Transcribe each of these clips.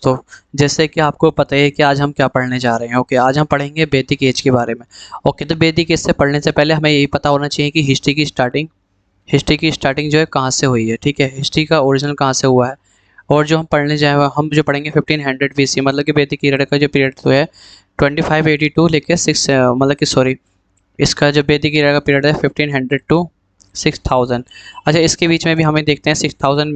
तो जैसे कि आपको पता ही है कि आज हम क्या पढ़ने जा रहे हैं। ओके, आज हम पढ़ेंगे वैदिक एज के बारे में। ओके, तो वैदिक एज से पढ़ने से पहले हमें यही पता होना चाहिए कि हिस्ट्री की स्टार्टिंग जो है कहाँ से हुई है। ठीक है, हिस्ट्री का ओरिजिनल कहाँ से हुआ है। और जो हम पढ़ने जाए हम जो पढ़ेंगे 1500 BC, मतलब कि वैदिक पीरियड का जो पीरियड तो है 2582 लेके 6 मतलब कि सॉरी, इसका जो वैदिक एरा का पीरियड है 1500 टू 6000। अच्छा, इसके बीच में भी हमें देखते हैं 6000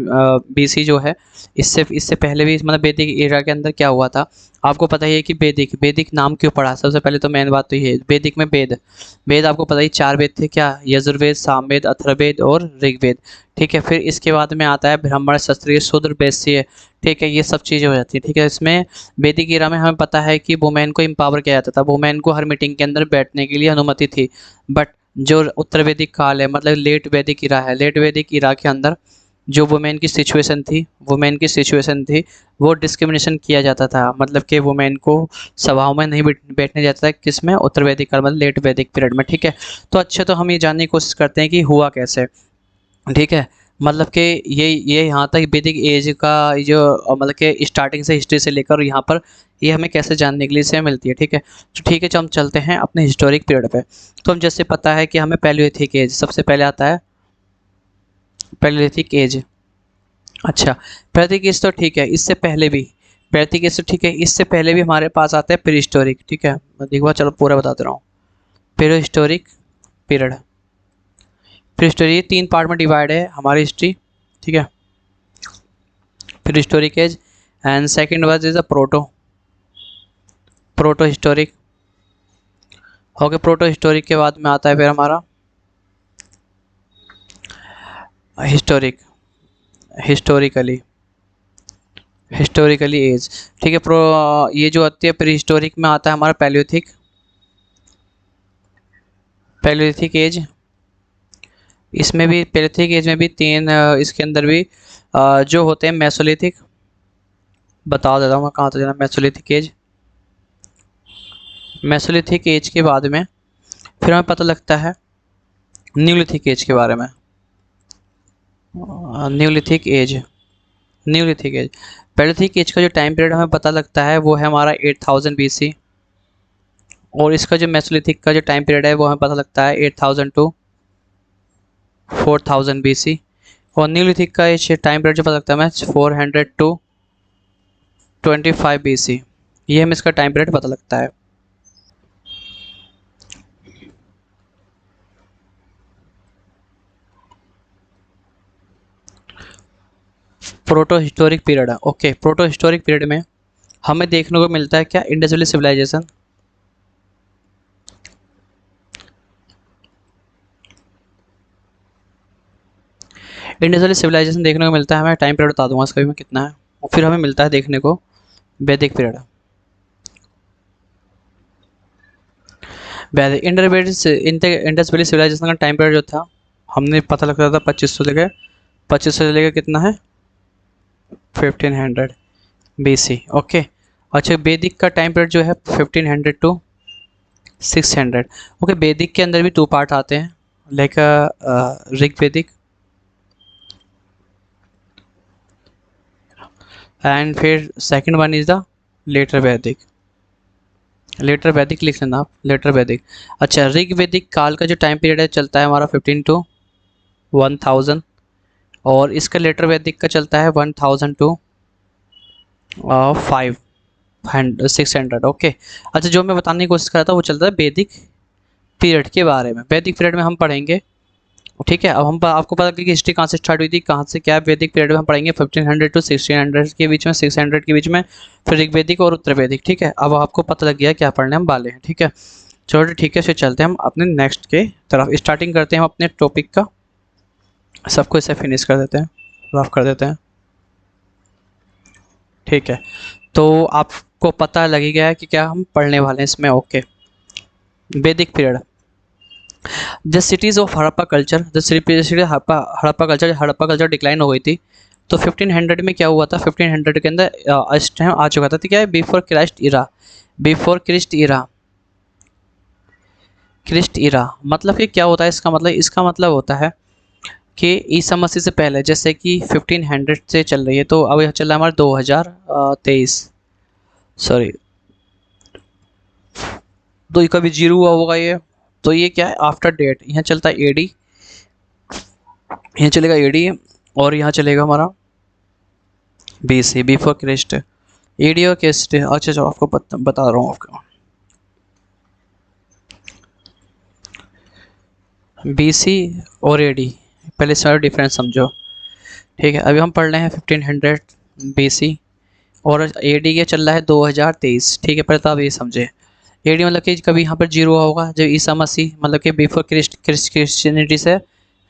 BC जो है, इससे इससे पहले भी मतलब वैदिक एरा के अंदर क्या हुआ था। आपको पता ही है कि वैदिक वैदिक नाम क्यों पड़ा। सबसे पहले तो मेन बात तो ये है, वैदिक में वेद वेद आपको पता ही 4 वेद थे क्या, यजुर्वेद, सामवेद, अथर्ववेद और ऋग्वेद। ठीक है, फिर इसके बाद में आता है ब्राह्मण, क्षत्रिय, शूद्र, वैश्य। ठीक है, ये सब चीज़ें हो जाती है। ठीक है, इसमें वैदिक एरा में हमें पता है कि वुमेन को एम्पावर किया जाता था, वुमेन को हर मीटिंग के अंदर बैठने के लिए अनुमति थी। बट जो उत्तर वैदिक काल है, मतलब लेट वैदिक इरा है, लेट वैदिक इरा के अंदर जो वुमेन की सिचुएशन थी वो डिस्क्रिमिनेशन किया जाता था। मतलब कि वुमेन को सभाओं में नहीं बैठने जाता था, किसमें, उत्तर वैदिक काल मतलब लेट वैदिक पीरियड में। ठीक है, तो अच्छे तो हम ये जानने की कोशिश करते हैं कि हुआ कैसे। ठीक है, मतलब कि ये यहाँ तक वैदिक एज का जो मतलब कि स्टार्टिंग से हिस्ट्री से लेकर यहाँ पर ये हमें कैसे जानने के लिए से मिलती है। ठीक है, तो ठीक है, जो हम चलते हैं अपने हिस्टोरिक पीरियड पे। तो हम जैसे पता है कि हमें पैलियोलिथिक एज सबसे पहले आता है, पैलियोलिथिक एज। अच्छा, पैलियोलिथिक एज तो ठीक है, इससे पहले भी पैलियोलिथिक एज तो ठीक है, इससे पहले भी हमारे पास आता है प्री हिस्टोरिक। ठीक है, मैं एक बार चलो पूरा बताते रहा हूँ। Prehistoric period, prehistory 3 part में डिवाइड है हमारी हिस्ट्री। ठीक है, prehistoric age and second was is a protohistoric. Okay, protohistoric के बाद में आता है फिर हमारा हिस्टोरिक, हिस्टोरिकली हिस्टोरिकली एज। ठीक है, प्रो ये जो आती है प्री हिस्टोरिक में आता है हमारा पैलियोथिक, पैलियोथिक एज। इसमें भी पैलियोथिक एज में भी 3 इसके अंदर भी जो होते हैं मेसोलिथिक, बता देता हूँ मैं कहाँ तक जाना। मेसोलिथिक एज, मेसोलिथिक एज के बाद में फिर हमें पता लगता है न्यूलिथिक एज के बारे में। Neolithic age, neolithic age, paleolithic age का जो टाइम पीरियड हमें पता लगता है वो है हमारा 8000 BC। और इसका जो मेसोलिथिक का जो टाइम पीरियड है वो हमें पता लगता है 8000 टू 4000 BC। और न्यूलिथिक का ये टाइम पीरियड जो पता लगता है हमें 400 टू 25 BC। ये हमें इसका टाइम पीरियड पता लगता है। प्रोटो हिस्टोरिक पीरियड है। ओके, प्रोटो हिस्टोरिक पीरियड में हमें देखने को मिलता है क्या, Indus valley civilisation. Indus valley civilisation देखने को मिलता है हमें, टाइम पीरियड बता दूंगा इसका भी मैं कितना है। और फिर हमें मिलता है देखने को वैदिक पीरियड। वैदिक इंडस वैली सिविलाइजेशन का टाइम पीरियड जो था हमने पता लगता था 2500 से लेकर कितना है 1500 BC। ओके, अच्छा, वैदिक का टाइम पीरियड जो है 1500 टू 600। ओके, वैदिक के अंदर भी 2 पार्ट आते हैं, लाइक ऋग्वेदिक एंड फिर second one is the later Vedic. Later Vedic लिख लेना आप, लेटर वैदिक। अच्छा, ऋग्वेदिक काल का जो टाइम पीरियड है चलता है हमारा 15 टू 1000। और इसका लेटर वैदिक का चलता है 1000 टू 600। ओके, अच्छा, जो मैं बताने की कोशिश कर रहा था वो चलता है वैदिक पीरियड के बारे में। वैदिक पीरियड में हम पढ़ेंगे। ठीक है, अब हम आपको पता कि हिस्ट्री कहाँ से स्टार्ट हुई थी, कहाँ से क्या है। वैदिक पीरियड में हम पढ़ेंगे 1500 टू 1600 के बीच में, 600 के बीच में, फिर ऋग्वेदिक और उत्तर वैदिक। ठीक है, अब आपको पता लग गया क्या पढ़ने हम वाले हैं। ठीक है, चलो ठीक है, फिर चलते हैं हम अपने नेक्स्ट के तरफ। स्टार्टिंग करते हैं हम अपने टॉपिक का, सबको इसे फिनिश कर देते हैं, रफ कर देते हैं। ठीक है, तो आपको पता लग ही गया है कि क्या हम पढ़ने वाले हैं इसमें। ओके, वैदिक period, the cities of Harappa culture, the city Harappa culture decline हो गई थी। तो 1500 में क्या हुआ था, 1500 के अंदर इस टाइम आ चुका था। तो क्या है, बिफोर क्राइस्ट इरा, बिफोर क्रिस्ट इरा, क्रिस्ट इरा मतलब कि क्या होता है इसका मतलब होता है कि ईसा मसीह से पहले, जैसे कि 1500 से चल रही है, तो अब यह चल रहा है हमारा 2023, सॉरी, तो ये कभी जीरो हुआ होगा ये, तो ये क्या है आफ्टर डेट, यहाँ चलता है एडी, यहाँ चलेगा एडी, और यहाँ चलेगा हमारा बीसी, बिफोर क्रिस्ट। एडी और क्रिस्ट, अच्छा चलो आपको बता रहा हूँ आपको, बीसी और एडी, पहले सारा डिफरेंस समझो। ठीक है, अभी हम पढ़ रहे हैं 1500 बीसी, और एडी के चल रहा है 2023। ठीक है, पहले तो आप ये समझे, एडी मतलब कि कभी यहाँ पर जीरो होगा जब ईसा मसीह, मतलब कि बिफोर क्रिश्चियनिटी से,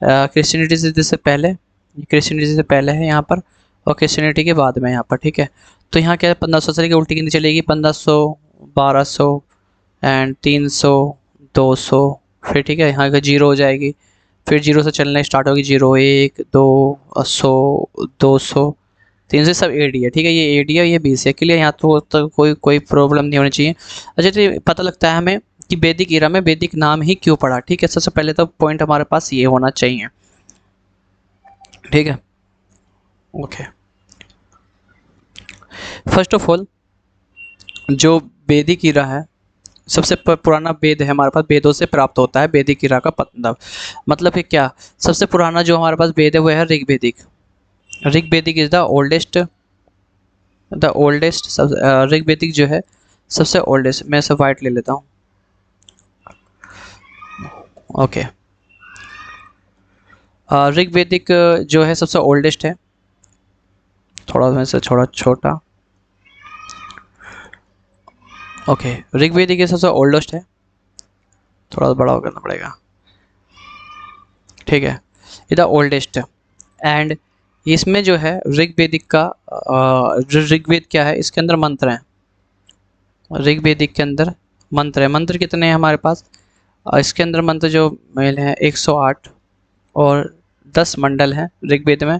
क्रिश्चियनिटी से पहले, क्रिश्चियनिटी से पहले है यहाँ पर, और क्रिश्चियनिटी के बाद में यहाँ पर। ठीक है, तो यहाँ क्या है 1500 से लेकर उल्टी गिनती चलेगी, 1500, 1200 एंड 300, 200, फिर ठीक है यहाँ का जीरो हो जाएगी, फिर जीरो से चलना स्टार्ट होगी, जीरो, 1, 2, 100, 200, 300, सब एडी है। ठीक है, ये एडी है, ये बीस है, क्लियर, यहाँ तो कोई प्रॉब्लम नहीं होनी चाहिए। अच्छा, तो ये पता लगता है हमें कि वैदिक ईरा में वैदिक नाम ही क्यों पड़ा। ठीक है, सबसे पहले तो पॉइंट हमारे पास ये होना चाहिए। ठीक है, ओके, फर्स्ट ऑफ ऑल जो वैदिक ईरा है, सबसे पुराना वेद है हमारे पास, वेदों से प्राप्त होता है वैदिक ईरा का मतलब है क्या, सबसे पुराना जो हमारे पास वेद है वो है ऋग्वेदिक। ऋग्वेदिक इज द ओल्डेस्ट, ऋग्वेदिक जो है सबसे ओल्डेस्ट। मैं सब वाइट ले लेता हूँ, ओके। ऋग्वेदिक जो है सबसे ओल्डेस्ट है, थोड़ा में से थोड़ा छोटा, ओके। ऋग्वेदिक के सबसे ओल्डेस्ट है, थोड़ा बड़ा करना पड़ेगा। ठीक है, ये द ओल्डेस्ट, एंड इसमें जो है ऋग्वेदिक का, ऋग्वेद क्या है, इसके अंदर मंत्र हैं, ऋग्वेदिक के अंदर मंत्र है। मंत्र कितने हैं हमारे पास, इसके अंदर मंत्र जो मेल हैं 108, और 10 मंडल हैं ऋग्वेद में,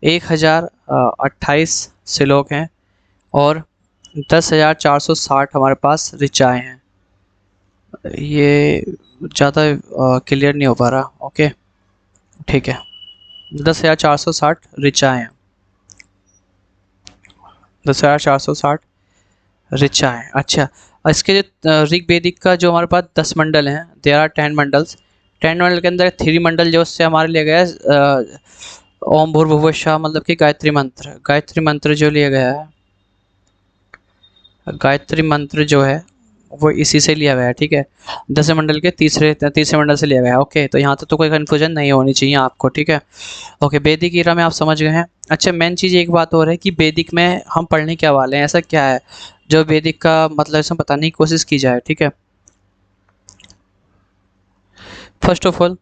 1028 श्लोक हैं, और 10,460 हमारे पास ऋचाएँ हैं। ये ज़्यादा क्लियर नहीं हो पा रहा, ओके। ठीक है, 10,460 ऋचाएँ हैं, 10,460 ऋचाएँ। अच्छा, इसके जो ऋग्वेदिक का जो हमारे पास 10 मंडल हैं, देयर आर 10 मंडल्स। 10 मंडल के अंदर 3 मंडल जो उससे हमारे लिए गया है ओम भूर्भुवः स्वः, मतलब कि गायत्री मंत्र। गायत्री मंत्र जो लिया गया है, गायत्री मंत्र जो है वो इसी से लिया गया है। ठीक है, 10 मंडल के तीसरे मंडल से लिया गया है, ओके। तो यहाँ तक तो कोई कन्फ्यूजन नहीं होनी चाहिए आपको। ठीक है, ओके, वैदिक ईरा में आप समझ गए हैं। अच्छा, मेन चीज़ एक बात और है कि वैदिक में हम पढ़ने क्या वाले हैं, ऐसा क्या है जो वैदिक का मतलब इसमें बताने की कोशिश की जाए। ठीक है, फर्स्ट ऑफ ऑल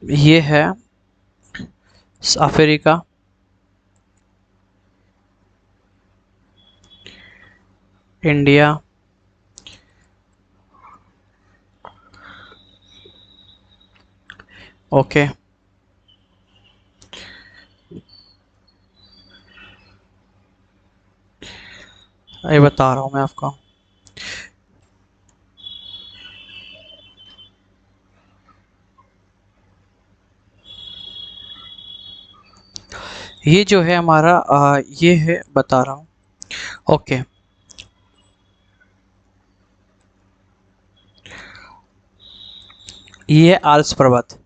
ये है अफ्रीका, इंडिया, ओके, ये बता रहा हूँ मैं आपको। ये जो है हमारा ये है, बता रहा हूँ, ओके। ये है आल्प्स पर्वत।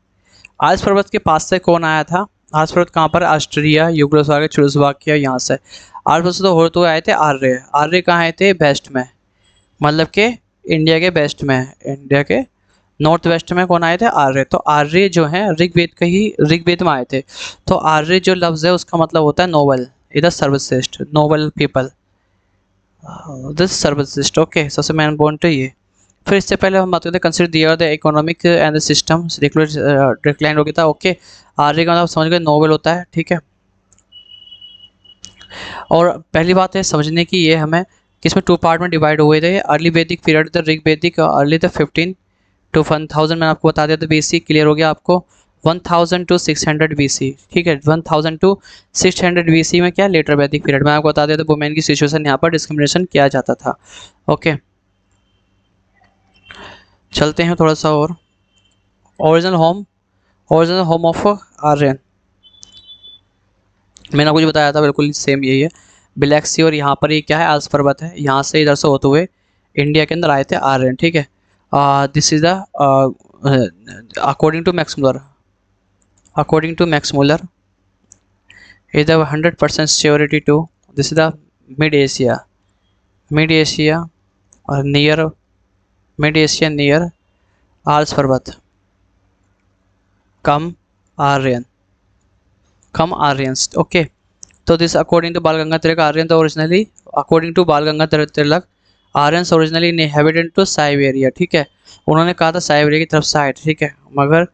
आल्प्स पर्वत के पास से कौन आया था, आल्प्स पर्वत कहाँ पर, ऑस्ट्रिया, यूगोस्लाविया, चेकोस्लोवाकिया, यहाँ से। आल्प्स पर्वत तो होते हुए आए थे आर्य। आर्य कहाँ आए थे, वेस्ट में, मतलब के इंडिया के वेस्ट में, इंडिया के नॉर्थ वेस्ट में कौन आए थे, आर्य। तो आर्य जो है ऋग्वेद का ही, ऋग्वेद में आए थे। तो आर्य जो लफ्ज़ है उसका मतलब होता है नोबल, इधर सर्वश्रेष्ठ, नोबल पीपल, दिस सर्वश्रेष्ठ, ओके। सबसे मेन पॉइंट है ये। फिर इससे पहले हम बात करते हैं consider their the economic and the system decline हो गया था, ओके। आर्य का मतलब समझ गए नोबल होता है, ठीक है। और पहली बात है समझने की, ये हमें किसमें 2 पार्ट में डिवाइड हुए थे। अर्ली वैदिक period the Rigvedic, early the 15 to 1000 मैंने आपको बता दिया था, बीसी क्लियर हो गया आपको। 1000 to 600 बीसी, ठीक है, 1000 to 600 बीसी में क्या लेटर वैदिक पीरियड में आपको बता दिया था वुमेन की सिचुएशन यहाँ पर डिस्क्रिमिनेशन किया जाता था, ओके। चलते हैं थोड़ा सा और। Original home, original home of Aryan, मैंने आपको जो बताया था बिल्कुल सेम यही है। ब्लैक सी, और यहाँ पर ये क्या है, आल्स पर्वत है, यहाँ से इधर से होते हुए इंडिया के अंदर आए थे आर्यन, ठीक है। This is the according to Max Muller, according to Max Muller is the 100% surety to, this is the mid Asia, mid Asia or near, mid Asia near Alps पर्वत, come Aryan, come Aryans, okay. तो this according to Bal Gangadhar Tilak Aryan तो originally, according to Bal Gangadhar Tilak Aryans originally inhabited to Siberia, ठीक है। उन्होंने कहा था Siberia की तरफ से आए थे, ठीक है, मगर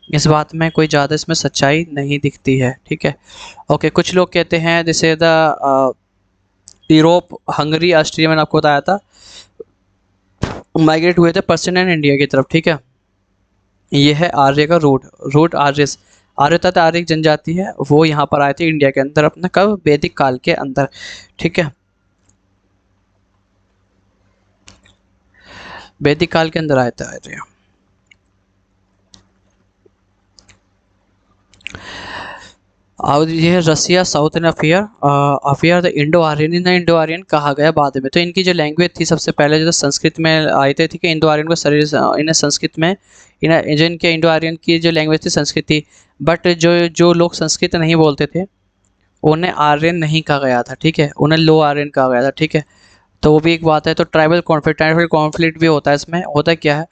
इस बात में कोई ज़्यादा इसमें सच्चाई नहीं दिखती है, ठीक है। ओके, कुछ लोग कहते हैं जैसे द यूरोप, हंगरी, ऑस्ट्रिया, मैंने आपको बताया था, माइग्रेट हुए थे पर्शियन एंड इंडिया की तरफ, ठीक है। ये है आर्य का रूट, रूट आर्य, आर्य तथा आर्य जनजाति है, वो यहाँ पर आए थे इंडिया के अंदर अपना, कब, वैदिक काल के अंदर, ठीक है, वैदिक काल के अंदर आए थे आर्य। और ये है रसिया, साउथ एंड अफियर, अफियर द इंडो आर्यन, इन्हें इंडो आर्यन कहा गया बाद में। तो इनकी जो लैंग्वेज थी सबसे पहले जो संस्कृत में आए थे, ठीक है, इंडो आर्यन को शरीर, इन्हें संस्कृत में, इन्हें जो इनके इंडो आर्यन की जो लैंग्वेज थी संस्कृत थी, बट जो जो लोग संस्कृत नहीं बोलते थे उन्हें आर्यन नहीं कहा गया था, ठीक है, उन्हें लो आर्यन कहा गया था, ठीक है। तो वो भी एक बात है। तो ट्राइबल कॉन्फ्लिक्ट भी होता है इसमें। होता क्या है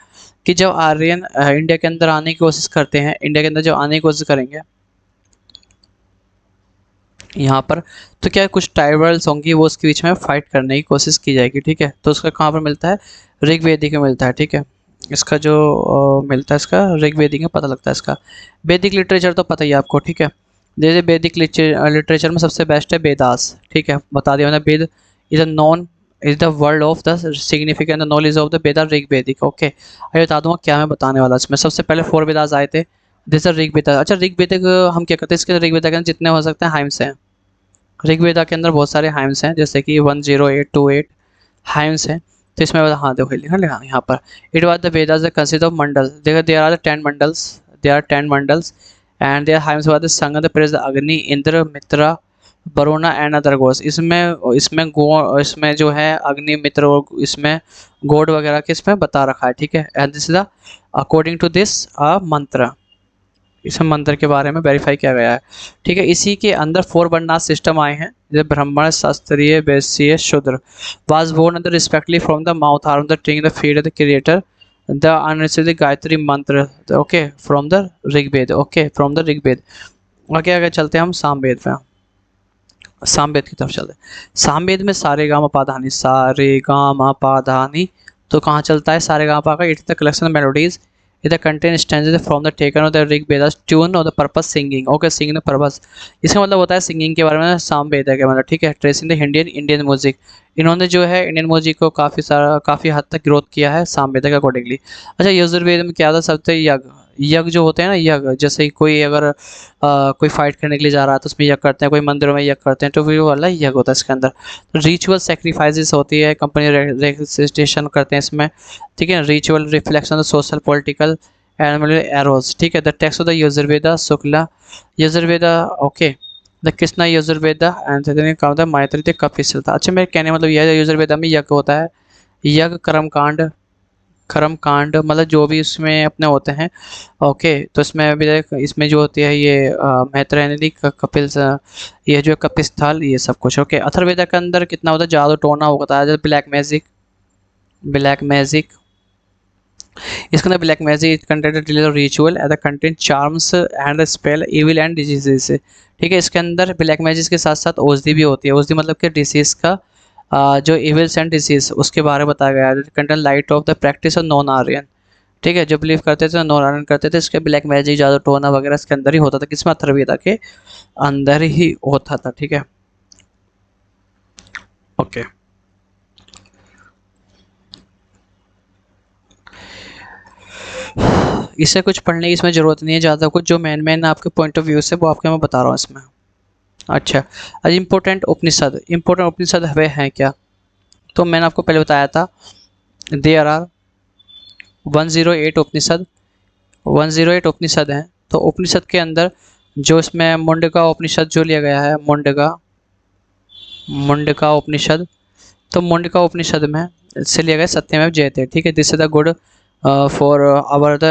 कि जब आर्यन इंडिया के अंदर आने की कोशिश करते हैं, इंडिया के अंदर जब आने की कोशिश करेंगे यहाँ पर, तो क्या कुछ ट्राइबल्स होंगी, वो उसके बीच में फाइट करने की कोशिश की जाएगी, ठीक है। तो उसका कहाँ पर मिलता है, ऋग्वेदी में मिलता है, ठीक है। इसका जो मिलता है, इसका ऋग्वेदी में पता लगता है इसका। वैदिक लिटरेचर तो पता ही है आपको, ठीक है। जैसे वैदिक लिटरेचर में सबसे बेस्ट है वेदास, ठीक है, बता दिया मैंने। Veda is a known, is the world of the significant knowledge of the Veda Rigvedic, okay. अभी बता दूंगा क्या मैं बताने वाला इसमें। सबसे पहले 4 वेदास आए थे, जैसे ऋग्वेदा। अच्छा, ऋग्वेदिक हम क्या करते हैं, इसके ऋग्वेदा के अंदर जितने हो सकते हैं हाइम्स हैं। ऋग्वेदा के अंदर बहुत सारे हाइम्स हैं, जैसे कि 10828 हाइम्स हैं। तो इसमें हाँ देखो लिखा लिखा यहाँ पर, it was the Vedas the consist of mandal, देखो there are the 10 mandals, there are 10 mandals and their hymns was the sung the praise Agni, Indra, Mitra, Varuna and other gods. इसमें इसमें गो इसमें जो है अग्नि, मित्र और इसमें गॉड वगैरह के इसमें बता रखा है, ठीक है। And this is the according to this a mantra, इस मंत्र के बारे में वेरीफाई किया गया है, ठीक है। इसी के अंदर 4 वर्णनाथ सिस्टम आए हैं, जैसे ब्राह्मण, Kshatriya, Vaishya, Shudra. Was born the respectively from the mouth arm the ट्रिंग the feet the creator the unreceived Gayatri mantra, okay, from the Rigveda, okay, from the Rigveda. आगे आगे चलते हैं हम सामवेद में, सामवेद की तरफ चलते हैं। सामवेद में सारे गामा पाधानी, सारे गामा पाधानी, तो कहाँ चलता है सारे गामा पा का, it's the collection of melodies, इधर contain stanzas from the taken of the Rigvedas tune और the purpose singing, okay, singing the purpose. इसका मतलब होता है सिंगिंग के बारे में, सामवेद है क्या मतलब, ठीक है। ट्रेसिंग द इंडियन म्यूजिक, इन्होंने जो है इंडियन म्यूजिक को काफ़ी हद तक ग्रोथ किया है सामवेद के अकॉर्डिंगली। अच्छा, यजुर्वेद में क्या था, सबसे यज्ञ, यज्ञ जो होते हैं ना, यज्ञ, जैसे कोई अगर कोई फाइट करने के लिए जा रहा है तो उसमें यज्ञ करते हैं, कोई मंदिरों में यज्ञ करते हैं, तो वो वाला यज्ञ होता है इसके अंदर। रिचुअल सेक्रीफाइसेस होती है, कंपनी रजिस्ट्रेशन करते हैं इसमें, ठीक है। Ritual reflection of social political animal arrows, ठीक है। The text of the Yajurveda Shukla Yajurveda, okay, the Krishna Yajurveda and मैत्री कपिल। अच्छा, मेरे कहने मतलब यह है यजुर्वेदा में यज्ञ होता है, यज्ञ कर्मकांड, कर्मकांड मतलब जो भी इसमें अपने होते हैं, ओके। तो इसमें भी इसमें जो होती है ये मैत्रेयनी, कपिल, ये जो कपिल स्थल, ये सब कुछ, ओके। अथर्ववेदा के अंदर कितना होता है, जादू टोना होता है, जैसे ब्लैक मैजिक, ब्लैक मैजिक, इसके अंदर black magic content ritual at the content charms and spell evil and diseases, ठीक है। इसके अंदर ब्लैक मैजिक के साथ साथ औषधि भी होती है, औषधि मतलब कि डिसीज का जो इविल्स एंड डिसीज उसके बारे में बताया गया है। Content light of the practice of non Aryan, ठीक है, जो बिलीव करते थे नॉन आर्यन करते थे, इसके ब्लैक मैजिक, जादू टोना वगैरह इसके अंदर ही होता था, किसमें, अथर्ववेदा के अंदर ही होता था, ठीक है, ओके। इससे कुछ पढ़ने की इसमें ज़रूरत नहीं है ज़्यादा कुछ, जो मेन आपके पॉइंट ऑफ व्यू से वो आपके मैं बता रहा हूँ इसमें। अच्छा, आज इम्पोर्टेंट उपनिषद वे हैं क्या, तो मैंने आपको पहले बताया था, देयर आर 108 उपनिषद, 108 उपनिषद हैं। तो उपनिषद के अंदर जो इसमें मुंडका उपनिषद जो लिया गया है, मुंडका उपनिषद, तो मुंडका उपनिषद में से लिया गया सत्यमेव जयते। ठीक है, this is the good for our the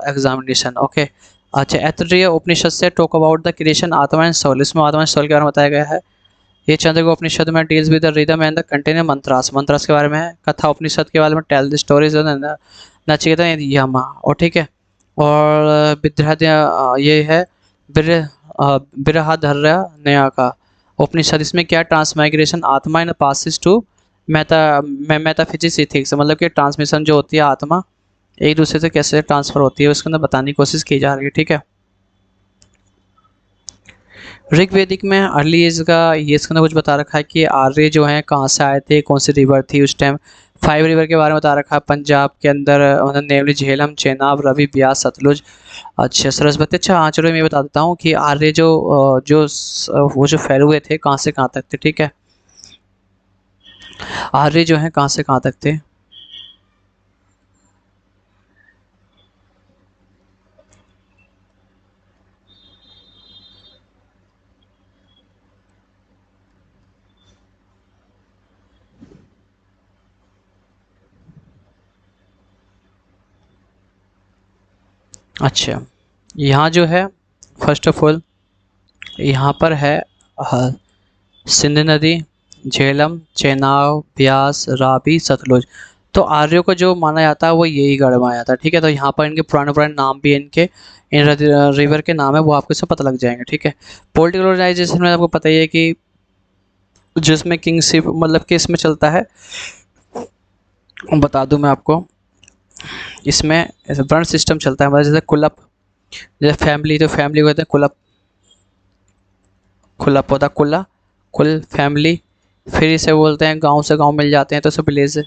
examination. Okay, अच्छा, ऐतरेय उपनिषद से talk about the creation atma and soul, इसमें आत्मा एंड सोल के बारे में बताया गया है। ये चंद्रगुप्त उपनिषद में deals with the rhythm and the content mantras, mantras के बारे में है। कथा उपनिषद के बारे में टेल द स्टोरीज नचिकेता यमा, और ठीक है, और विद्याध्य ये है बिरहाधर्य नया का उपनिषद, इसमें क्या ट्रांसमाइग्रेशन आत्मा इन पासिस टू मेटाफिजिक्स इथिक्स, मतलब कि ट्रांसमिशन जो होती है आत्मा एक दूसरे से कैसे ट्रांसफर होती है उसके अंदर बताने की कोशिश की जा रही है। ठीक है, ऋग्वेदिक में अर्ली एज का ये इसके अंदर कुछ बता रखा है कि आर्य जो हैं कहाँ से आए थे, कौन सी रिवर थी उस टाइम। 5 रिवर के बारे में बता रखा है पंजाब के अंदर, नेमली झेलम, चेनाब, रवि, ब्यास, सतलुज, अच्छा, सरस्वती। अच्छा हाँ, चलो मैं बता देता हूँ कि आर्य वो जो फैले हुए थे कहाँ से कहाँ तक थे। ठीक है, आर्य जो हैं कहाँ से कहाँ तक थे। अच्छा, यहाँ जो है फर्स्ट ऑफ ऑल यहाँ पर है सिंध नदी, झेलम, चेनाब, ब्यास, रावी, सतलुज। तो आर्यों को जो माना जाता है वो यही गढ़ माना जाता है। ठीक है, तो यहाँ पर इनके पुराने पुराने नाम भी है, इनके इन रिवर के नाम है, वो आपको इससे पता लग जाएंगे। ठीक है, पॉलिटिकल ऑर्गेनाइजेशन में आपको पता ही है कि जिसमें किंगशिप मतलब कि इसमें चलता है, बता दूं मैं आपको, इसमें ऐसे वर्ण सिस्टम चलता है, मतलब जैसे कुलप, जैसे फैमिली, तो फैमिली को कहते हैं कुलप, कुलप होता कुला, कुल फैमिली। फिर इसे बोलते हैं गांव से गांव मिल जाते हैं तो इसे विलेज,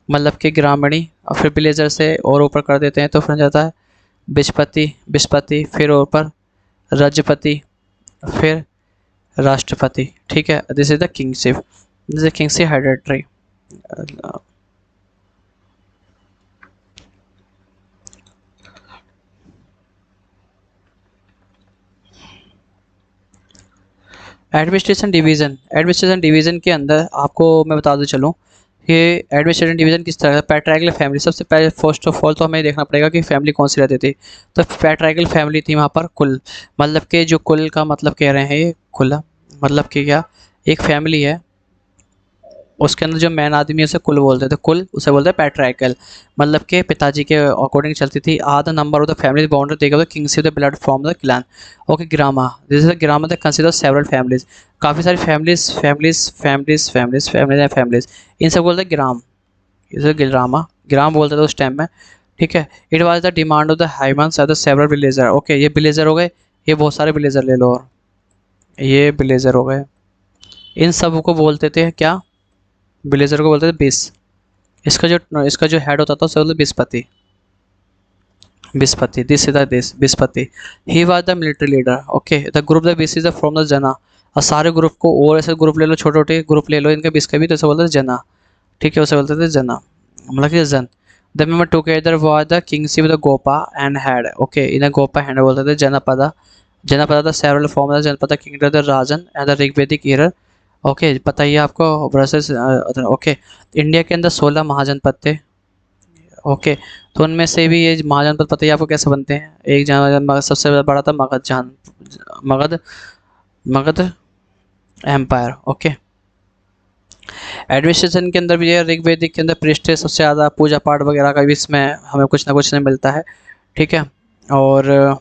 मतलब कि ग्रामीणी, और फिर विलेजर से और ऊपर कर देते हैं तो फिर जाता है बिस्पति, बिस्पति, फिर ऊपर रजपति, फिर राष्ट्रपति। ठीक है, this is the kingship, this is kingship hereditary. Administration division के अंदर आपको मैं बता दूं चलूँ कि एडमिनिस्ट्रेशन डिवीजन किस तरह का। पैट्राइकल फैमिली, सबसे पहले फर्स्ट ऑफ ऑल तो हमें देखना पड़ेगा कि फैमिली कौन सी रहती थी। तो पैट्राइकल फैमिली थी वहाँ पर कुल, मतलब कि जो कुल का मतलब कह रहे हैं ये कुल, मतलब कि क्या, एक फैमिली है उसके अंदर जो मैन आदमी है उसे कुल बोलते थे, कुल उसे बोलते हैं पैट्राइकल, मतलब के पिताजी के अकॉर्डिंग चलती थी। Are the number of the family boundary देखा तो kingship the blood from the clan. Okay, grama, this is the grama the consider several families, काफ़ी सारी फैमिलीज, इन सब बोलते हैं ग्राम, इसे ग्रामा, ग्राम बोलते थे उस टाइम में। ठीक है, it was the demand of the हाइमन्स at the several villager. Okay, ये विलेजर हो गए, ये बहुत सारे विलेजर ले लो, और ये विलेजर हो गए, इन सब को बोलते थे क्या, विलेजर को बोलते थे बिस। इसका जो हेड होता था उसे बोलते Vispati, Vispati, this is the this Vispati. He was the military leader. Okay, the group the vis is the from the jana, और सारे ग्रुप को और ऐसे ग्रुप ले लो, छोटे छोटे ग्रुप ले लो इनके बिस के भी, तो उसे बोलते थे जना। ठीक है, उसे बोलते थे जना, मतलब कि जन। The member together was the kingship the gopa and head. Okay, इन्हें गोपा हैंड बोलते थे। Janapada, janapada the several form the janapada kingdom the rajan and the Rigvedic year. Okay, पता ही है आपको वर्सेस। ओके, इंडिया के अंदर 16 महाजनपद थे। ओके, तो उनमें से भी ये महाजनपद पता ही है आपको कैसे बनते हैं। एक जन सबसे बड़ा था मगध जान, Magadh, Magadh empire. Okay, administration के अंदर भी ये ऋग्वेदिक के अंदर प्रिस्टेस सबसे ज़्यादा, पूजा पाठ वगैरह का भी इसमें हमें कुछ ना कुछ नहीं मिलता है। ठीक है, और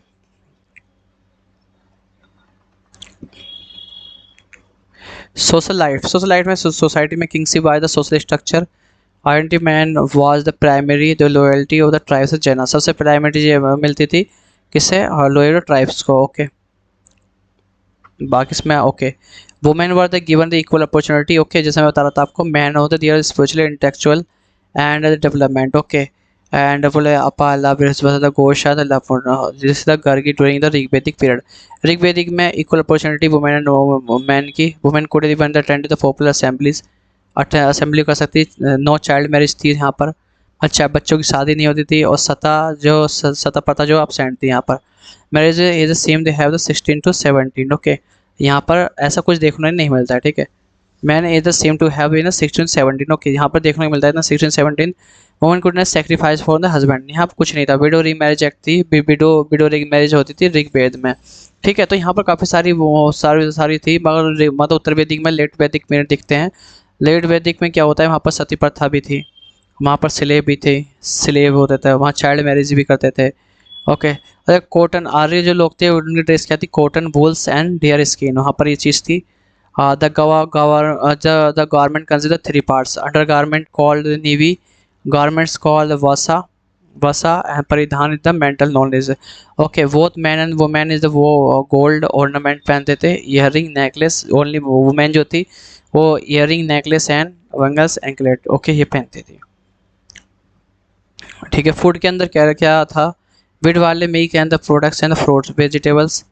सोशल लाइफ में सोसाइटी में kingship by the social structure. Identity man was the primary the loyalty of the tribes जैना, सबसे प्राइमरी मिलती थी किससे, लोअर ट्राइब्स को। ओके, बाकी इसमें okay, women were the given the equal opportunity. Okay, जैसे मैं बता रहा था आपको, मैन होते their spiritual, intellectual and development. Okay, and बोले अपाला बृहस्पति द गोशा द लपुन, this the Gargi during the Rigvedic period. Rigvedic में equal opportunity women and man की, वुमेन को even the attend the popular assemblies, assembly कर सकती, नो चाइल्ड मैरिज थी यहाँ पर, अच्छा, बच्चों की शादी नहीं होती थी, और सतह प्रथा जो absent थी यहाँ पर। Marriage is same, they have the 16 to 17, okay. यहाँ पर ऐसा कुछ देखने नहीं मिलता है, ठीक है। Man is the same to have in 16 17, okay. यहाँ पर देखने को मिलता है ना 16 17, woman could not sacrifice for the husband, यहाँ पर कुछ नहीं था। विडो रीमैरिज एक्ट थी, विडो विडो रीमैरिज होती थी ऋग्वेद में, ठीक है। तो यहाँ पर काफ़ी सारी वो सारी सारी थी, मगर मतलब उत्तर वैदिक में, लेट वैदिक में दिखते हैं। लेट वैदिक में क्या होता है, वहाँ पर सती प्रथा भी थी, वहाँ पर स्लेव भी थे, स्लेव होते थे वहाँ, चाइल्ड मैरिज भी करते थे, ओके। अरे कॉटन, आर्य जो लोग थे उनकी ड्रेस क्या थी, cotton wools and deer skin, वहाँ पर ये चीज़ थी। The garment consider three parts, under garment called nivi, garments called vasa, vasa and paridhan is the mantle knowledge, okay. Both man and women is the वो गोल्ड ऑर्नामेंट पहनते थे, इयरिंग नेकलेस, ओनली वुमेन जो थी वो earring necklace and bangles anklet, okay, ये पहनती थी, ठीक है। फूड के अंदर क्या क्या था, विड वाले milk and the products and the fruits vegetables,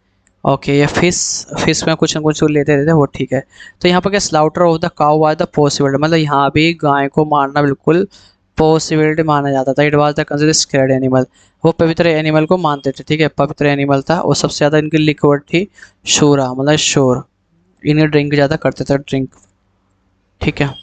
okay. ये फिश, फिश में कुछ ना कुछ लेते रहते वो, ठीक है। तो यहाँ पर क्या, slaughter of the cow was the possible, मतलब यहाँ भी गाय को मारना बिल्कुल पॉसिबिलिटी माना जाता था। It was the considered scared animal, वो पवित्र एनिमल को मानते थे, ठीक है, पवित्र एनिमल था। और सबसे ज़्यादा इनकी लिक्विड थी शूरा, मतलब शोर, इन्हें ड्रिंक ज़्यादा करते थे, ड्रिंक, ठीक है।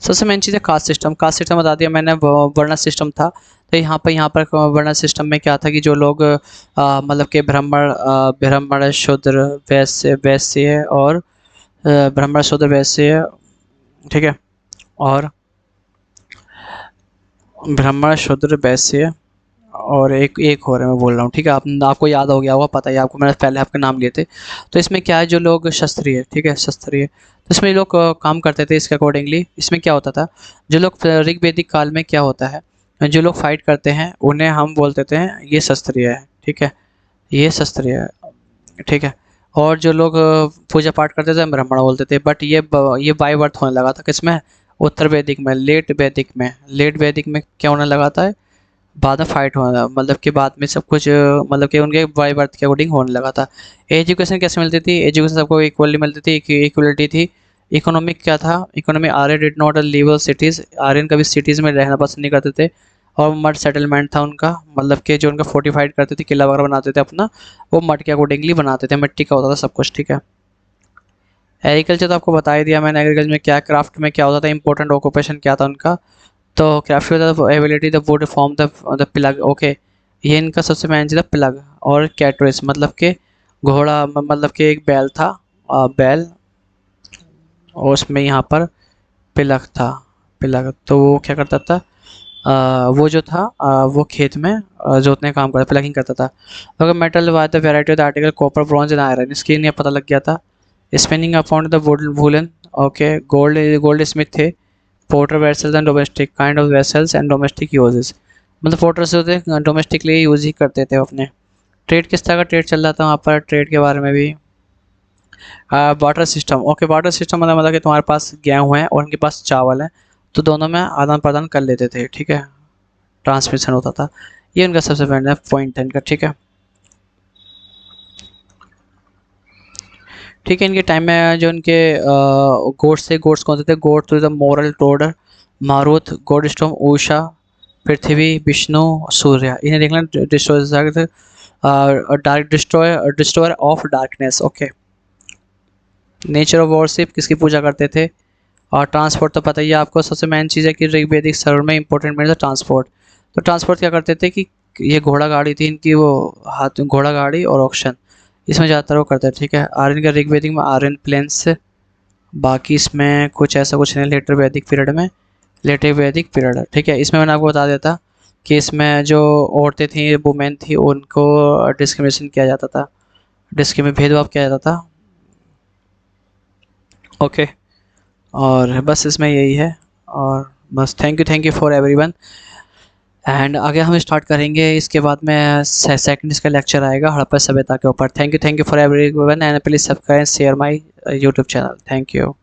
सबसे मेन चीज़ है कास्ट सिस्टम। कास्ट सिस्टम बता दिया मैंने, वर्ण सिस्टम था। तो यहाँ पर वर्ण सिस्टम में क्या था कि जो लोग मतलब कि ब्राह्मण शूद्र वैश्य और ब्राह्मण शूद्र वैश्य, ठीक है, और ब्राह्मण शूद्र वैश्य, और एक एक और है मैं बोल रहा हूँ, ठीक है। आपको याद हो गया होगा, पता है आपको, मैंने पहले आपके नाम लिए थे। तो इसमें क्या है, जो लोग क्षत्रिय, ठीक है, क्षत्रिय, तो इसमें लोग काम करते थे इसके अकॉर्डिंगली। इसमें क्या होता था, जो लोग ऋग्वेदिक काल में क्या होता है, जो लोग फाइट करते हैं उन्हें हम बोलते थे ये क्षत्रिय है, ठीक है, ये क्षत्रिय है, ठीक है। और जो लोग पूजा पाठ करते थे हम ब्राह्मण बोलते थे। बट ये बाय बर्थ होने लगा था किसमें, उत्तर वैदिक में, लेट वैदिक में। लेट वैदिक में क्या होने लगा था, बाद में फाइट होना, मतलब कि बाद में सब कुछ मतलब कि उनके बाय बर्थ के अकॉर्डिंग होने लगा था। एजुकेशन कैसे मिलती थी, एजुकेशन सबको इक्वली मिलती थी, इक्वलिटी थी। इकोनॉमिक क्या था, economy, Arya did not live cities, Aryan कभी सिटीज़ में रहना पसंद नहीं करते थे। और मड सेटलमेंट था उनका, मतलब कि जो उनका फोर्टिफाइड करते थे, किला वगैरह बनाते थे अपना, वो मड के अकॉर्डिंगली बनाते थे, मिट्टी का होता था सब कुछ, ठीक है। एग्रीकल्चर तो आपको बता ही दिया मैंने, एग्रीकल्चर में क्या, क्राफ्ट में क्या होता था, इंपॉर्टेंट ऑक्यूपेशन क्या था उनका। तो क्राफ्ट में ability the wood form the plug, okay. ये इनका सबसे मेन चीज़ था प्लग। और कैटरेस मतलब कि घोड़ा, मतलब कि एक बैल था, बैल, और उसमें यहाँ पर पिलक था, पिलक। तो वो क्या करता था, वो जो था वो खेत में जोतने का काम करता, प्लगिंग करता था। अगर metal was the variety of the article copper bronze and iron, इसकी नहीं पता लग गया था। Spinning upon the woollen, okay. Gold goldsmith थे। Potter vessels and domestic kind of vessels and domestic uses, मतलब पोर्टर्स जो थे डोमेस्टिक लिए यूज ही करते थे अपने। ट्रेड किस तरह का ट्रेड चल रहा था वहाँ पर, ट्रेड के बारे में भी। Water system, okay. Water system मतलब कि तुम्हारे पास गेहूँ है और उनके पास चावल है, तो दोनों में आदान प्रदान कर लेते थे, ठीक है, ट्रांसमिशन होता था। ये उनका सबसे पहले पॉइंट था इनका, ठीक है। ठीक है, इनके टाइम में जो इनके गोड्स थे, गोड्स कौन से थे, god to the moral order, Marut, god storm, Usha, Prithvi, Vishnu, Surya, इन्हें देखना destroy, dark destroy, destroyer of darkness, okay. Nature of worship, किसकी पूजा करते थे। और ट्रांसपोर्ट तो पता ही है आपको, सबसे मेन चीज़ है कि ऋग्वेदिक सर्वर में इंपॉर्टेंट मीन ट्रांसपोर्ट। तो ट्रांसपोर्ट क्या करते थे कि ये घोड़ा गाड़ी थी इनकी, वो हाथ घोड़ा गाड़ी और ऑक्शन, इसमें ज़्यादातर वो करते थे, ठीक है। आर्यन का ऋग्वेदिक में आर्यन प्लेन्स, बाकी इसमें कुछ ऐसा कुछ नहीं, लेटर वैदिक पीरियड में, लेटर वैदिक पीरियड, ठीक है। इसमें मैंने आपको बता देता कि इसमें जो औरतें थी, वुमेन थी, उनको डिस्क्रिमिनेशन किया जाता था, डिस्क्रिमिनेशन भेदभाव किया जाता था, ओके। और बस इसमें यही है। और बस thank you for everyone. And आगे हम स्टार्ट करेंगे, इसके बाद में सेकंड इसका लेक्चर आएगा हड़प्पा सभ्यता के ऊपर। Thank you for everyone and please subscribe share my YouTube channel, thank you.